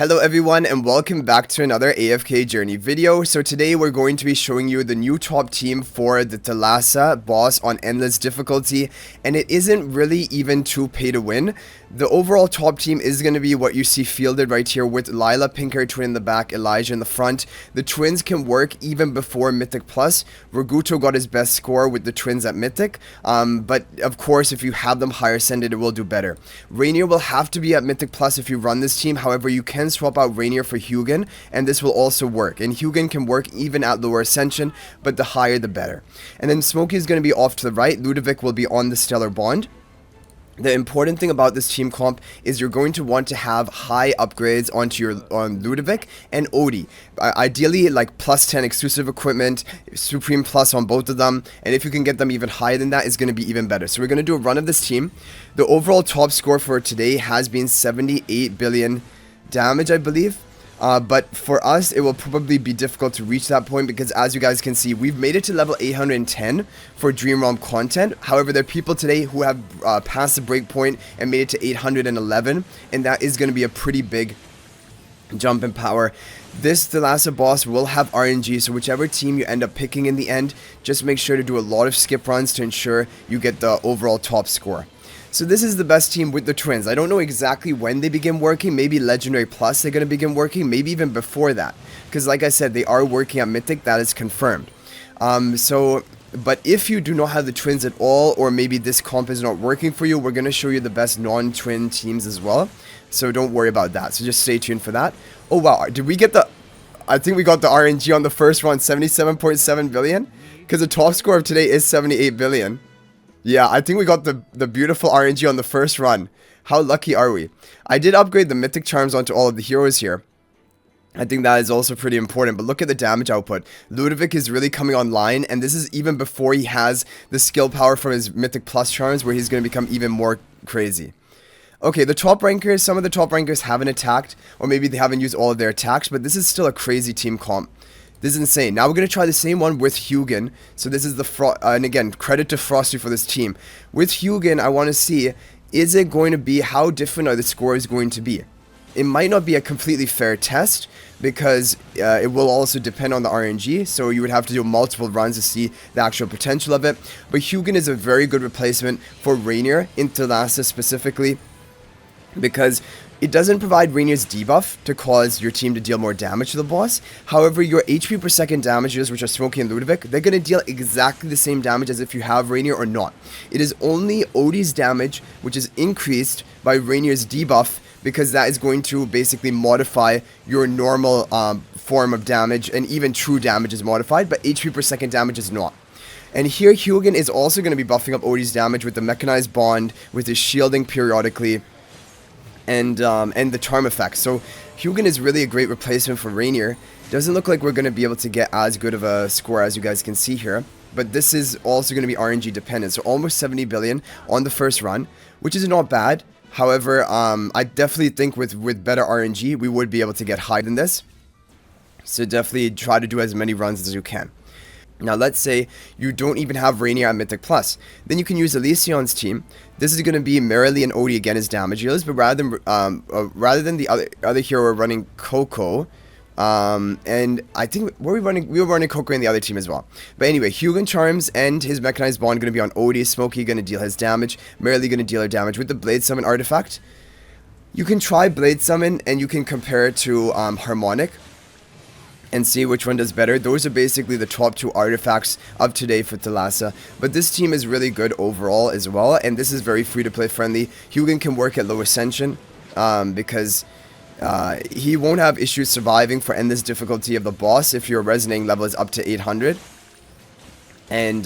Hello everyone and welcome back to another AFK journey video. So today we're going to be showing you the new top team for the Thallasa boss on endless difficulty, and it isn't really even too pay to win. The overall top team is going to be what you see fielded right here with Lila, pink hair twin in the back, Elijah in the front. The twins can work even before Mythic Plus. Raguto got his best score with the twins at Mythic, but of course if you have them higher ascended it will do better. Reinier will have to be at Mythic Plus if you run this team. However, you can swap out Reinier for Hugin, and this will also work. And Hugin can work even at lower ascension, but the higher the better. And then Smokey is going to be off to the right. Ludovic will be on the stellar bond. The important thing about this team comp is you're going to want to have high upgrades onto your Ludovic and Odie. Ideally like plus 10 exclusive equipment, Supreme Plus on both of them, and if you can get them even higher than that, it's going to be even better. So we're going to do a run of this team. The overall top score for today has been 78 billion damage, I believe. But for us, it will probably be difficult to reach that point because, as you guys can see, we've made it to level 810 for Dream Realm content. However, there are people today who have passed the break point and made it to 811, and that is going to be a pretty big jump in power. This Thallasa boss will have RNG, so whichever team you end up picking in the end, just make sure to do a lot of skip runs to ensure you get the overall top score. So this is the best team with the twins. I don't know exactly when they begin working. Maybe Legendary Plus they're going to begin working. Maybe even before that. Because like I said, they are working at Mythic. That is confirmed. But if you do not have the twins at all, or maybe this comp is not working for you, we're going to show you the best non-twin teams as well. So don't worry about that. So just stay tuned for that. Oh wow, did we get the... I think we got the RNG on the first run, 77.7 billion. Because the top score of today is 78 billion. Yeah, I think we got the beautiful RNG on the first run. How lucky are we? I did upgrade the mythic charms onto all of the heroes here. I think that is also pretty important, but look at the damage output. Ludovic is really coming online, and this is even before he has the skill power from his mythic plus charms, where he's going to become even more crazy. Okay, the top rankers, some of the top rankers haven't attacked, or maybe they haven't used all of their attacks, but this is still a crazy team comp. This is insane. Now we're going to try the same one with Hugin. So this is the and again, credit to Frosty for this team. With Hugin, I want to see, is it going to be, how different are the scores going to be? It might not be a completely fair test because it will also depend on the RNG. So you would have to do multiple runs to see the actual potential of it. But Hugin is a very good replacement for Reinier in Thallasa specifically, because it doesn't provide Reinier's debuff to cause your team to deal more damage to the boss. However, your HP per second damages, which are Smokey and Ludovic, they're going to deal exactly the same damage as if you have Reinier or not. It is only Odie's damage, which is increased by Reinier's debuff, because that is going to basically modify your normal form of damage, and even true damage is modified, but HP per second damage is not. And here, Hugin is also going to be buffing up Odie's damage with the mechanized bond, with his shielding periodically, and the charm effect. So Hugin is really a great replacement for Reinier. Doesn't look like we're going to be able to get as good of a score as you guys can see here, but this is also going to be RNG dependent. So almost 70 billion on the first run, which is not bad. However, I definitely think with better RNG we would be able to get higher than this. So definitely try to do as many runs as you can. Now let's say you don't even have Reinier at Mythic Plus. Then you can use Elysion's team. This is going to be Merrily and Odie again as damage dealers, but rather than the other hero, we're running Coco. And I think we were running Coco in the other team as well. But anyway, Hugin charms and his mechanized bond going to be on Odie. Smokey going to deal his damage. Merrily going to deal her damage with the Blade Summon artifact. You can try Blade Summon and you can compare it to Harmonic and see which one does better. Those are basically the top two artifacts of today for Thallasa. But this team is really good overall as well, and this is very free-to-play friendly. Hugin can work at low ascension because he won't have issues surviving for endless difficulty of the boss if your resonating level is up to 800. And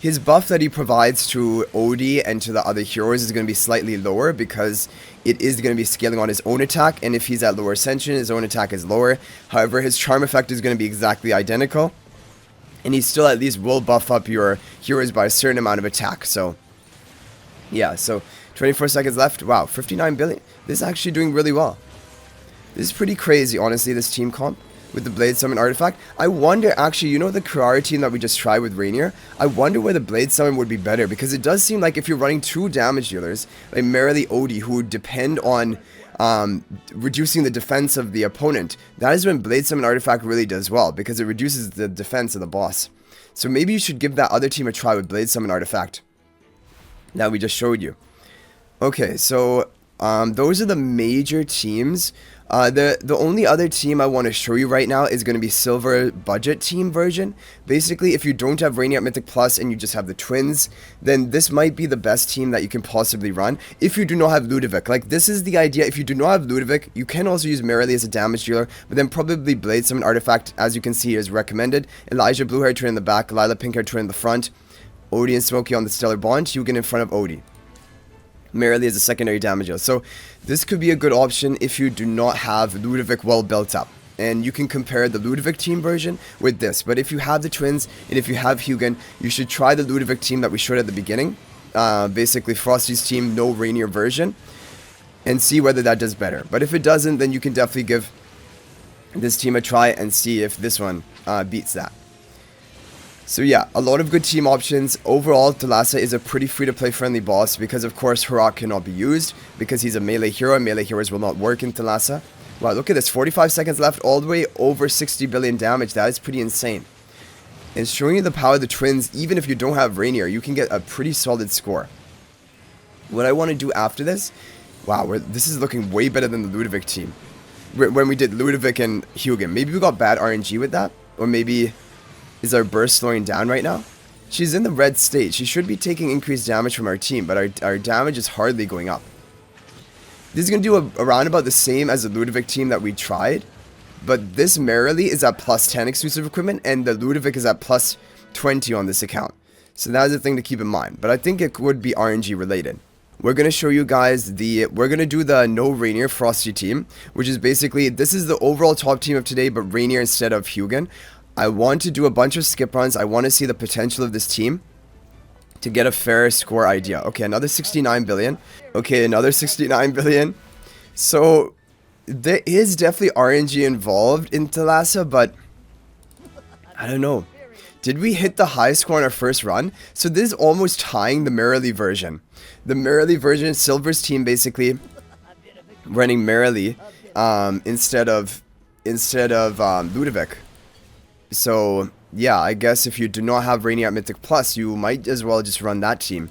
his buff that he provides to Odie and to the other heroes is going to be slightly lower because it is going to be scaling on his own attack, and if he's at lower ascension, his own attack is lower. However, his charm effect is going to be exactly identical, and he still at least will buff up your heroes by a certain amount of attack. So yeah, so 24 seconds left. Wow, 59 billion. This is actually doing really well. This is pretty crazy, honestly, this team comp with the Blade Summon artifact. I wonder, actually, you know the Kurari team that we just tried with Reinier? I wonder where the Blade Summon would be better, because it does seem like if you're running two damage dealers, like Merrily Odie, who depend on reducing the defense of the opponent. That is when Blade Summon Artifact really does well, because it reduces the defense of the boss. So maybe you should give that other team a try with Blade Summon Artifact that we just showed you. Okay, so those are the major teams. The only other team I want to show you right now is going to be Silver Budget Team version. Basically, if you don't have Reinier at Mythic Plus and you just have the Twins, then this might be the best team that you can possibly run. If you do not have Ludovic, like this is the idea. If you do not have Ludovic, you can also use Merrily as a damage dealer, but then probably Blade Summon Artifact, as you can see, is recommended. Elijah Blue Hair turn in the back, Lila Pink Hair turn in the front, Odie and Smokey on the Stellar Bond, Hugin in front of Odie. Merrily as a secondary damage dealer. So this could be a good option if you do not have Ludovic well built up. And you can compare the Ludovic team version with this. But if you have the Twins and if you have Hugin, you should try the Ludovic team that we showed at the beginning. Basically Frosty's team, no Reinier version. And see whether that does better. But if it doesn't, then you can definitely give this team a try and see if this one beats that. So yeah, a lot of good team options. Overall, Thallasa is a pretty free-to-play friendly boss because of course Harak cannot be used because he's a melee hero and melee heroes will not work in Thallasa. Wow, look at this, 45 seconds left, all the way over 60 billion damage. That is pretty insane. And showing you the power of the Twins, even if you don't have Reinier, you can get a pretty solid score. What I want to do after this, wow, this is looking way better than the Ludovic team. When we did Ludovic and Hugin, maybe we got bad RNG with that, or maybe... Is our burst slowing down right now? She's in the red state. She should be taking increased damage from our team, but our damage is hardly going up. This is going to do around about the same as the Ludovic team that we tried, but this Merrily is at plus 10 exclusive equipment, and the Ludovic is at plus 20 on this account. So that is a thing to keep in mind, but I think it would be RNG related. We're going to show you guys we're going to do the no Reinier Frosty team, which is basically, this is the overall top team of today, but Reinier instead of Hugin. I want to do a bunch of skip runs. I want to see the potential of this team to get a fair score idea. Okay, another 69 billion. Okay, another 69 billion. So, there is definitely RNG involved in Thallasa, but I don't know. Did we hit the high score on our first run? So this is almost tying the Merrily version. The Merrily version, Silver's team basically running Merrily instead of Ludovic. So, yeah, I guess if you do not have Reinier at Mythic Plus, you might as well just run that team.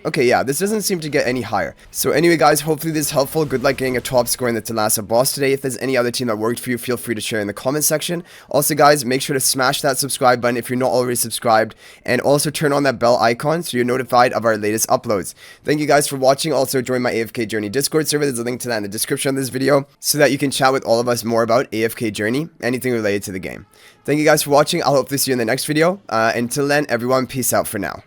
Okay, yeah, this doesn't seem to get any higher. So anyway, guys, hopefully this is helpful. Good luck getting a top score in the Thallasa boss today. If there's any other team that worked for you, feel free to share in the comment section. Also, guys, make sure to smash that subscribe button if you're not already subscribed. And also turn on that bell icon so you're notified of our latest uploads. Thank you guys for watching. Also, join my AFK Journey Discord server. There's a link to that in the description of this video so that you can chat with all of us more about AFK Journey, anything related to the game. Thank you guys for watching. I'll hopefully see you in the next video. Until then, everyone, peace out for now.